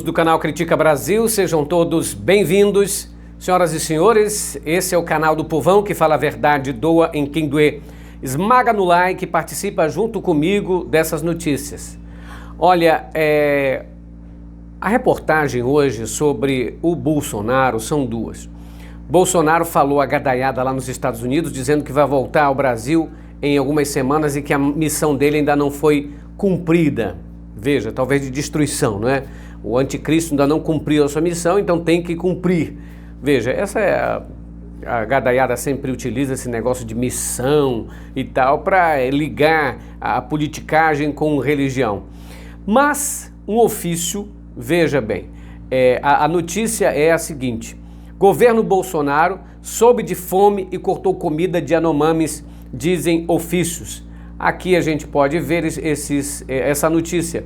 Do canal Critica Brasil, sejam todos bem-vindos. Senhoras e senhores, esse é o canal do povão que fala a verdade, doa em quem doer. Esmaga no like e participa junto comigo dessas notícias. Olha, a reportagem hoje sobre o Bolsonaro são duas. Bolsonaro falou a gadaiada lá nos Estados Unidos, dizendo que vai voltar ao Brasil em algumas semanas e que a missão dele ainda não foi cumprida. Veja, talvez de destruição, não é? O anticristo ainda não cumpriu a sua missão, então tem que cumprir. Veja, essa é a gadaiada sempre utiliza esse negócio de missão e tal para ligar a politicagem com religião. Mas um ofício, veja bem, a notícia é a seguinte: governo Bolsonaro soube de fome e cortou comida de Yanomamis, dizem ofícios. Aqui a gente pode ver essa notícia.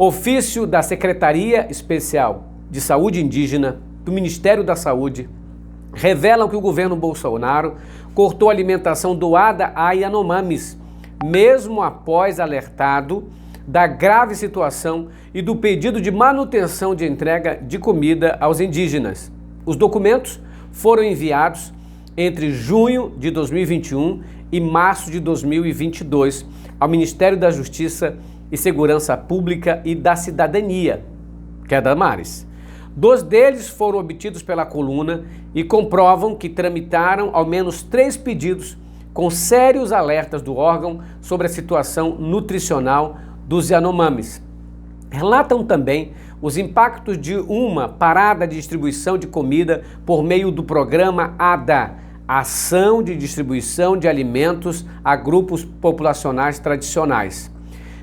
Ofício da Secretaria Especial de Saúde Indígena do Ministério da Saúde revelam que o governo Bolsonaro cortou a alimentação doada a Yanomamis, mesmo após alertado da grave situação e do pedido de manutenção de entrega de comida aos indígenas. Os documentos foram enviados entre junho de 2021 e março de 2022 ao Ministério da Justiça e Segurança Pública e da Cidadania, que é da Damares. 2 deles foram obtidos pela coluna e comprovam que tramitaram ao menos 3 pedidos com sérios alertas do órgão sobre a situação nutricional dos Yanomamis. Relatam também os impactos de uma parada de distribuição de comida por meio do programa ADA, Ação de Distribuição de Alimentos a Grupos Populacionais Tradicionais.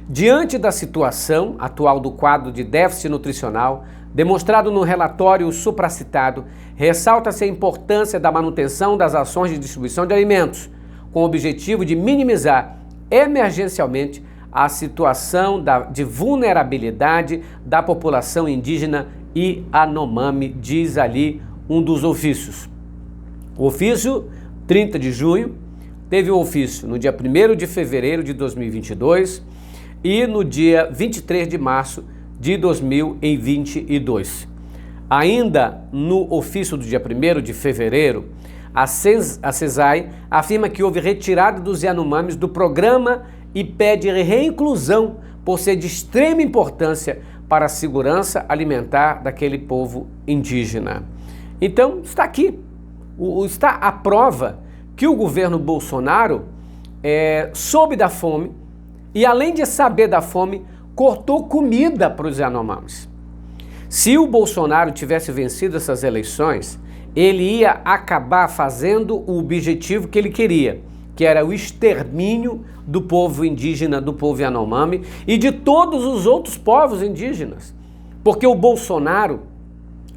Diante da situação atual do quadro de déficit nutricional, demonstrado no relatório supracitado, ressalta-se a importância da manutenção das ações de distribuição de alimentos, com o objetivo de minimizar emergencialmente a situação de vulnerabilidade da população indígena e Yanomami, diz ali um dos ofícios. O ofício, 30 de junho, teve o ofício no dia 1º de fevereiro de 2022 e no dia 23 de março de 2022. Ainda no ofício do dia 1º de fevereiro, a CESAI afirma que houve retirada dos Yanomamis do programa e pede reinclusão por ser de extrema importância para a segurança alimentar daquele povo indígena. Então, está aqui. Está a prova que o governo Bolsonaro soube da fome e, além de saber da fome, cortou comida para os Yanomamis. Se o Bolsonaro tivesse vencido essas eleições, ele ia acabar fazendo o objetivo que ele queria, que era o extermínio do povo indígena, do povo Yanomami e de todos os outros povos indígenas. Porque o Bolsonaro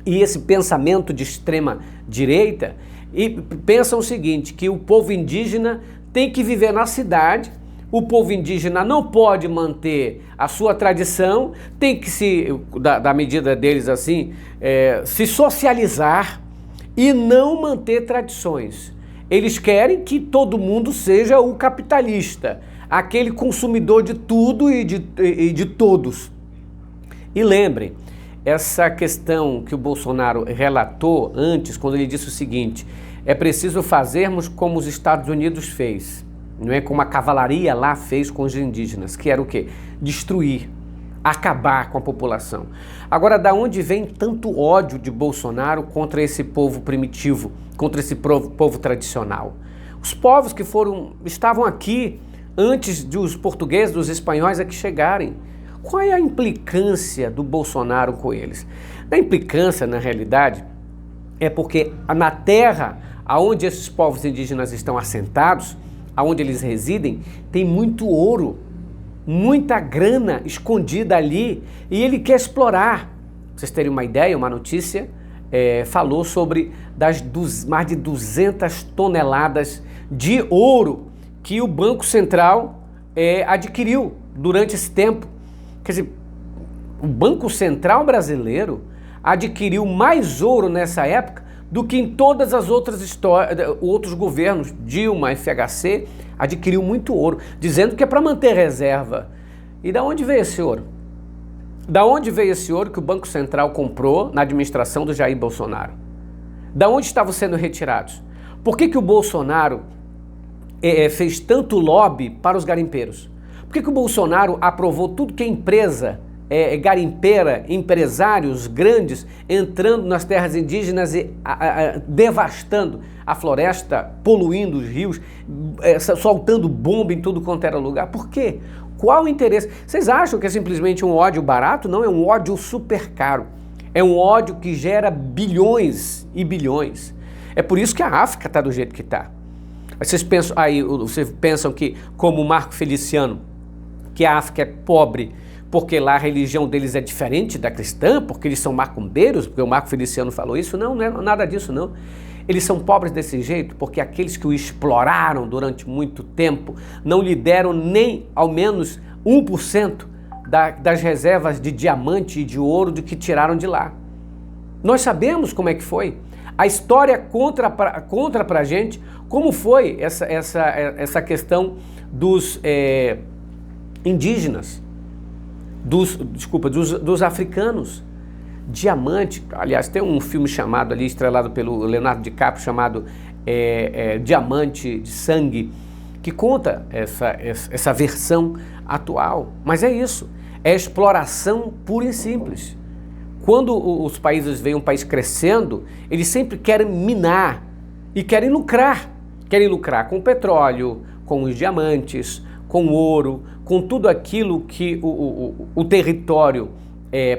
e esse pensamento de extrema direita pensam o seguinte, que o povo indígena tem que viver na cidade, o povo indígena não pode manter a sua tradição, tem que da medida deles assim, se socializar e não manter tradições. Eles querem que todo mundo seja o capitalista, aquele consumidor de tudo e de todos. E lembrem, essa questão que o Bolsonaro relatou antes, quando ele disse o seguinte: é preciso fazermos como os Estados Unidos fez, não é como a cavalaria lá fez com os indígenas, que era o quê? Destruir, acabar com a população. Agora, da onde vem tanto ódio de Bolsonaro contra esse povo primitivo, contra esse povo tradicional? Os povos que estavam aqui antes dos portugueses, dos espanhóis aqui chegarem. Qual é a implicância do Bolsonaro com eles? A implicância, na realidade, é porque na terra onde esses povos indígenas estão assentados, onde eles residem, tem muito ouro, muita grana escondida ali e ele quer explorar. Pra vocês terem uma ideia, uma notícia falou sobre mais de 200 toneladas de ouro que o Banco Central adquiriu durante esse tempo. Quer dizer, o Banco Central brasileiro adquiriu mais ouro nessa época do que em todas as outras outros governos. Dilma, FHC, adquiriu muito ouro, dizendo que é para manter reserva. E da onde veio esse ouro? Da onde veio esse ouro que o Banco Central comprou na administração do Jair Bolsonaro? Da onde estavam sendo retirados? Por que o Bolsonaro fez tanto lobby para os garimpeiros? Por que o Bolsonaro aprovou tudo que é empresa garimpeira, empresários grandes entrando nas terras indígenas e devastando a floresta, poluindo os rios, soltando bomba em tudo quanto era lugar? Por quê? Qual o interesse? Vocês acham que é simplesmente um ódio barato? Não, é um ódio super caro. É um ódio que gera bilhões e bilhões. É por isso que a África está do jeito que está. Vocês pensam que, como o Marco Feliciano, que a África é pobre porque lá a religião deles é diferente da cristã, porque eles são macumbeiros, porque o Marco Feliciano falou isso? Não, não é nada disso não. Eles são pobres desse jeito porque aqueles que o exploraram durante muito tempo não lhe deram nem ao menos 1% das reservas de diamante e de ouro de que tiraram de lá. Nós sabemos como é que foi. A história conta pra gente como foi essa questão dos indígenas, dos africanos. Diamante, aliás, tem um filme chamado ali, estrelado pelo Leonardo DiCaprio, chamado Diamante de Sangue, que conta essa versão atual. Mas é isso, é exploração pura e simples. Quando os países veem um país crescendo, eles sempre querem minar e querem lucrar. Querem lucrar com o petróleo, com os diamantes, com o ouro, com tudo aquilo que o território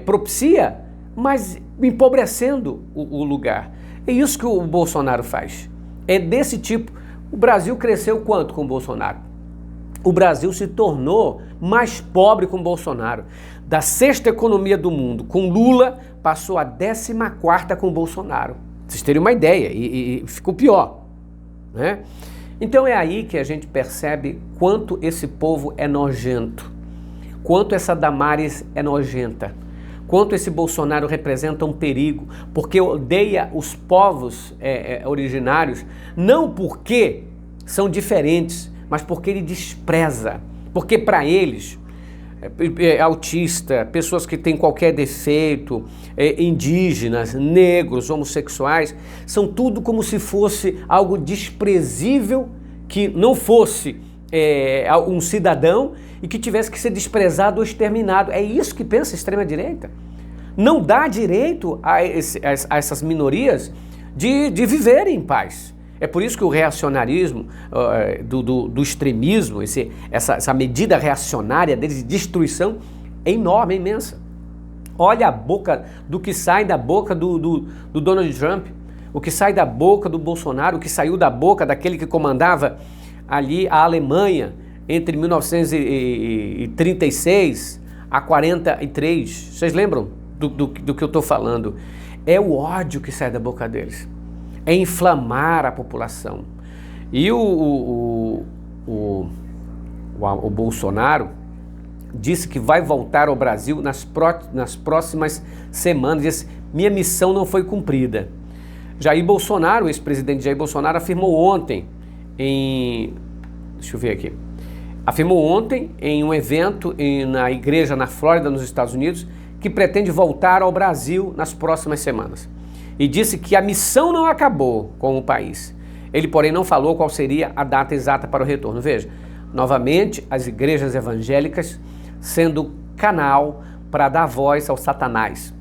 propicia, mas empobrecendo o lugar. É isso que o Bolsonaro faz. É desse tipo. O Brasil cresceu quanto com o Bolsonaro? O Brasil se tornou mais pobre com o Bolsonaro. Da 6ª economia do mundo com Lula, passou a 14ª com o Bolsonaro. Vocês terem uma ideia, e ficou pior, né? Então é aí que a gente percebe quanto esse povo é nojento, quanto essa Damares é nojenta, quanto esse Bolsonaro representa um perigo, porque odeia os povos originários, não porque são diferentes, mas porque ele despreza, porque para eles, autista, pessoas que têm qualquer defeito, indígenas, negros, homossexuais, são tudo como se fosse algo desprezível, que não fosse um cidadão e que tivesse que ser desprezado ou exterminado. É isso que pensa a extrema-direita. Não dá direito a essas minorias de viverem em paz. É por isso que o reacionarismo do extremismo, essa medida reacionária deles de destruição é enorme, é imensa. Olha a boca do que sai da boca do Donald Trump, o que sai da boca do Bolsonaro, o que saiu da boca daquele que comandava ali a Alemanha entre 1936 a 43. Vocês lembram do que eu estou falando? É o ódio que sai da boca deles. É inflamar a população. E o Bolsonaro disse que vai voltar ao Brasil nas próximas semanas. Disse: minha missão não foi cumprida. Jair Bolsonaro, o ex-presidente Jair Bolsonaro, afirmou ontem em um evento na igreja na Flórida, nos Estados Unidos, que pretende voltar ao Brasil nas próximas semanas. E disse que a missão não acabou com o país. Ele, porém, não falou qual seria a data exata para o retorno. Veja, novamente, as igrejas evangélicas sendo canal para dar voz ao Satanás.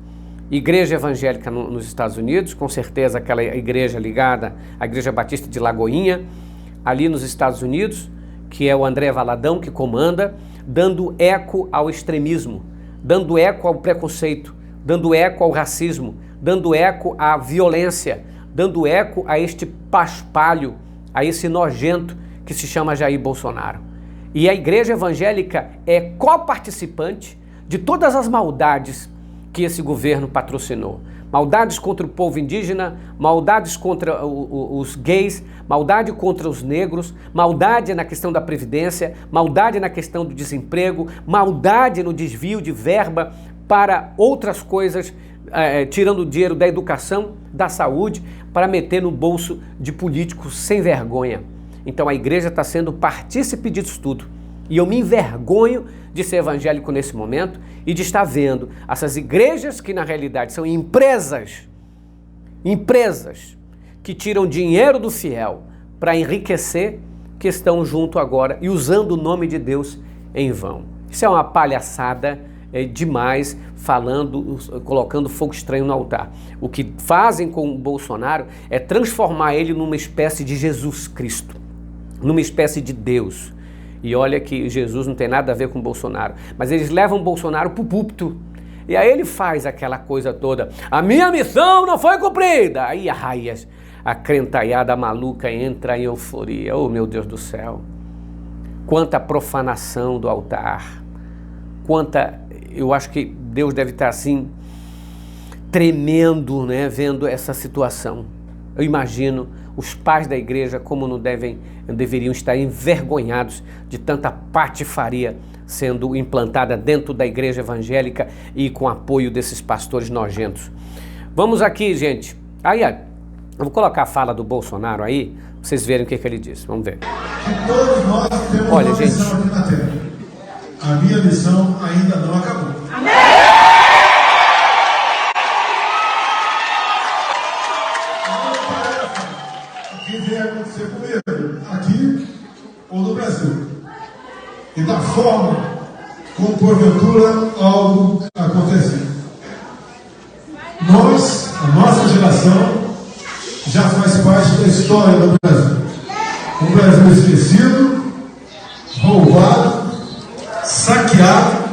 Igreja evangélica nos Estados Unidos, com certeza aquela igreja ligada à Igreja Batista de Lagoinha, ali nos Estados Unidos, que é o André Valadão que comanda, dando eco ao extremismo, dando eco ao preconceito, dando eco ao racismo, dando eco à violência, dando eco a este paspalho, a esse nojento que se chama Jair Bolsonaro. E a igreja evangélica é coparticipante de todas as maldades que esse governo patrocinou. Maldades contra o povo indígena, maldades contra os gays, maldade contra os negros, maldade na questão da previdência, maldade na questão do desemprego, maldade no desvio de verba para outras coisas, tirando o dinheiro da educação, da saúde, para meter no bolso de políticos sem vergonha. Então a igreja está sendo partícipe disso tudo. E eu me envergonho de ser evangélico nesse momento e de estar vendo essas igrejas que na realidade são empresas que tiram dinheiro do fiel para enriquecer, que estão junto agora e usando o nome de Deus em vão. Isso é uma palhaçada demais, colocando fogo estranho no altar. O que fazem com o Bolsonaro é transformar ele numa espécie de Jesus Cristo, numa espécie de Deus. E olha que Jesus não tem nada a ver com o Bolsonaro, mas eles levam o Bolsonaro para o púlpito. E aí ele faz aquela coisa toda, a minha missão não foi cumprida. Aí a crentaiada maluca entra em euforia. Oh, meu Deus do céu. Quanta profanação do altar. Eu acho que Deus deve estar assim, tremendo, né, vendo essa situação. Eu imagino os pais da igreja como deveriam estar envergonhados de tanta patifaria sendo implantada dentro da igreja evangélica e com apoio desses pastores nojentos. Vamos aqui, gente. Eu vou colocar a fala do Bolsonaro aí, pra vocês verem o que ele disse. Vamos ver. Todos nós temos uma missão aqui na Terra. A minha missão ainda não acabou. Amém! O que vem acontecer comigo, aqui ou no Brasil. E da forma como porventura algo acontecer. A nossa geração, já faz parte da história do Brasil. Um Brasil esquecido, roubado, saqueado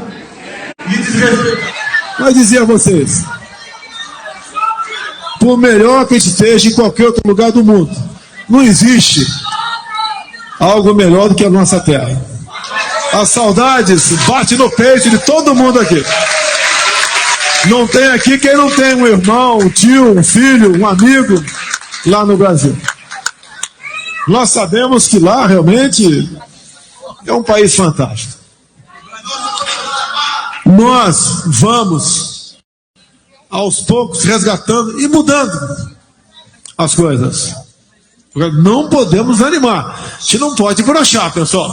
e desrespeitado. Mas dizer a vocês, por melhor que a gente esteja em qualquer outro lugar do mundo, não existe algo melhor do que a nossa terra. As saudades batem no peito de todo mundo aqui. Não tem aqui quem não tem um irmão, um tio, um filho, um amigo lá no Brasil. Nós sabemos que lá realmente é um país fantástico. Nós vamos aos poucos resgatando e mudando as coisas. Não podemos animar. A gente não pode broxar, pessoal.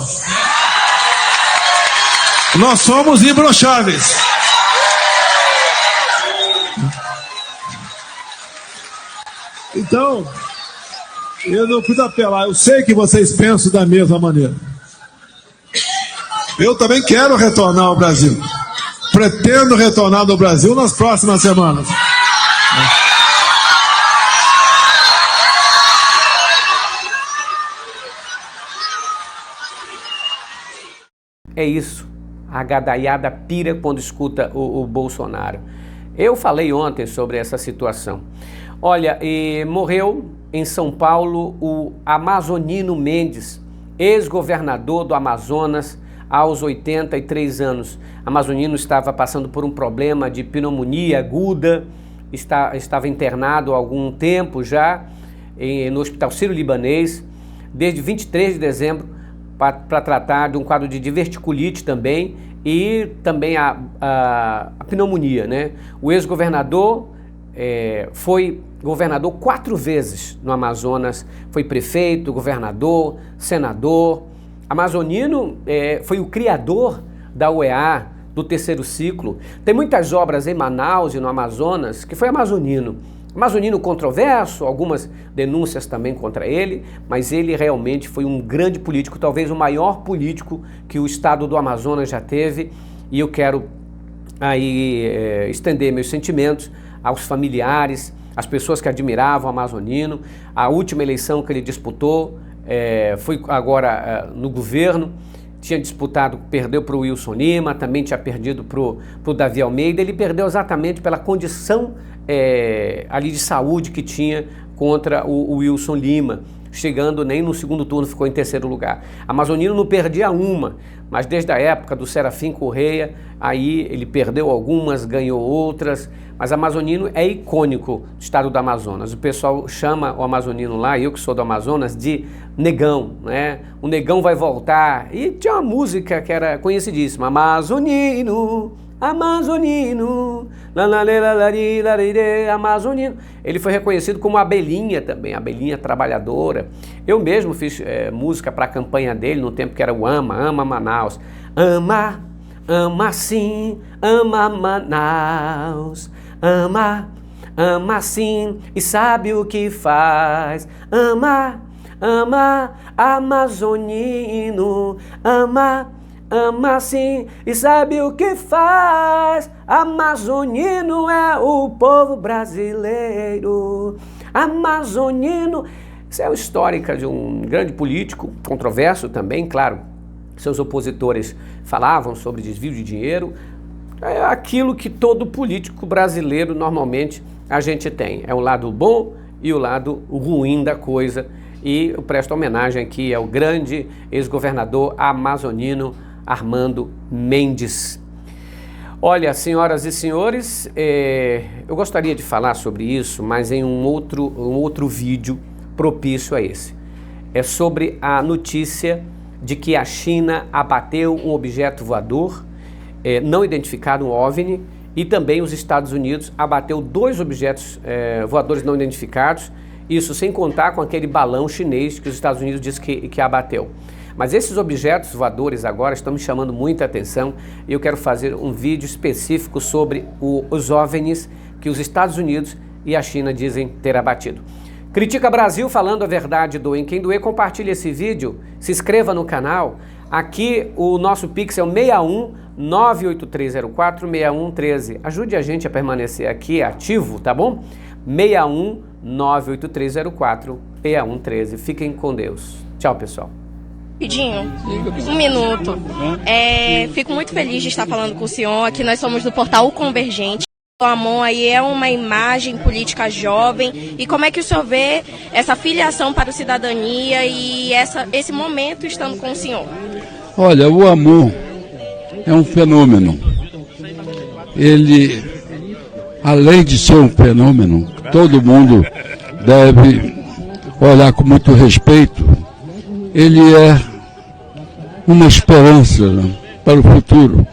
Nós somos imbrocháveis. Então, eu não pude apelar. Eu sei que vocês pensam da mesma maneira. Eu também quero retornar ao Brasil. Pretendo retornar ao Brasil nas próximas semanas. É isso. A gadaiada pira quando escuta o Bolsonaro. Eu falei ontem sobre essa situação. Olha, morreu em São Paulo o Amazonino Mendes, ex-governador do Amazonas, aos 83 anos. Amazonino estava passando por um problema de pneumonia aguda, estava internado há algum tempo já no Hospital Sírio-Libanês, desde 23 de dezembro, para tratar de um quadro de diverticulite também e também a pneumonia, né? O ex-governador foi governador 4 vezes no Amazonas, foi prefeito, governador, senador. Amazonino foi o criador da UEA, do terceiro ciclo. Tem muitas obras em Manaus e no Amazonas que foi Amazonino. Amazonino controverso, algumas denúncias também contra ele, mas ele realmente foi um grande político, talvez o maior político que o estado do Amazonas já teve, e eu quero aí estender meus sentimentos aos familiares, às pessoas que admiravam o Amazonino. A última eleição que ele disputou foi agora no governo, tinha disputado, perdeu para o Wilson Lima, também tinha perdido para o Davi Almeida. Ele perdeu exatamente pela condição ali de saúde que tinha contra o Wilson Lima, chegando nem no segundo turno, ficou em terceiro lugar. Amazonino não perdia uma, mas desde a época do Serafim Correia, aí ele perdeu algumas, ganhou outras, mas Amazonino é icônico do estado do Amazonas. O pessoal chama o Amazonino lá, eu que sou do Amazonas, de Negão, né? O Negão vai voltar. E tinha uma música que era conhecidíssima, Amazonino, amazonino, amazonino. Ele foi reconhecido como abelhinha também, abelhinha trabalhadora. Eu mesmo fiz música para a campanha dele no tempo que era o Ama Manaus. Ama, ama sim, ama Manaus. Ama, ama sim e sabe o que faz. Ama, ama amazonino. Ama, ama sim e sabe o que faz. Amazonino é o povo brasileiro. Amazonino. Isso é a histórica de um grande político, controverso também, claro. Seus opositores falavam sobre desvio de dinheiro. É aquilo que todo político brasileiro normalmente a gente tem. É o lado bom e o lado ruim da coisa. E eu presto homenagem aqui ao grande ex-governador amazonino Armando Mendes. Olha, senhoras e senhores, eu gostaria de falar sobre isso, mas em um outro vídeo propício a esse. É sobre a notícia de que a China abateu um objeto voador não identificado, um OVNI, e também os Estados Unidos abateu 2 objetos voadores não identificados, isso sem contar com aquele balão chinês que os Estados Unidos disse que abateu. Mas esses objetos voadores agora estão me chamando muita atenção e eu quero fazer um vídeo específico sobre os OVNIs que os Estados Unidos e a China dizem ter abatido. Critica Brasil falando a verdade, doe em quem doer, compartilhe esse vídeo, se inscreva no canal. Aqui o nosso Pix é o 61 98304 6113. Ajude a gente a permanecer aqui ativo, tá bom? 61 98304 6113. Fiquem com Deus. Tchau, pessoal. Rapidinho, um minuto. Fico muito feliz de estar falando com o senhor. Aqui nós somos do portal O Convergente. O Amon aí é uma imagem política jovem. E como é que o senhor vê essa filiação para a cidadania e esse momento estando com o senhor? Olha, o Amon é um fenômeno. Ele, além de ser um fenômeno, todo mundo deve olhar com muito respeito. Ele é uma esperança para o futuro.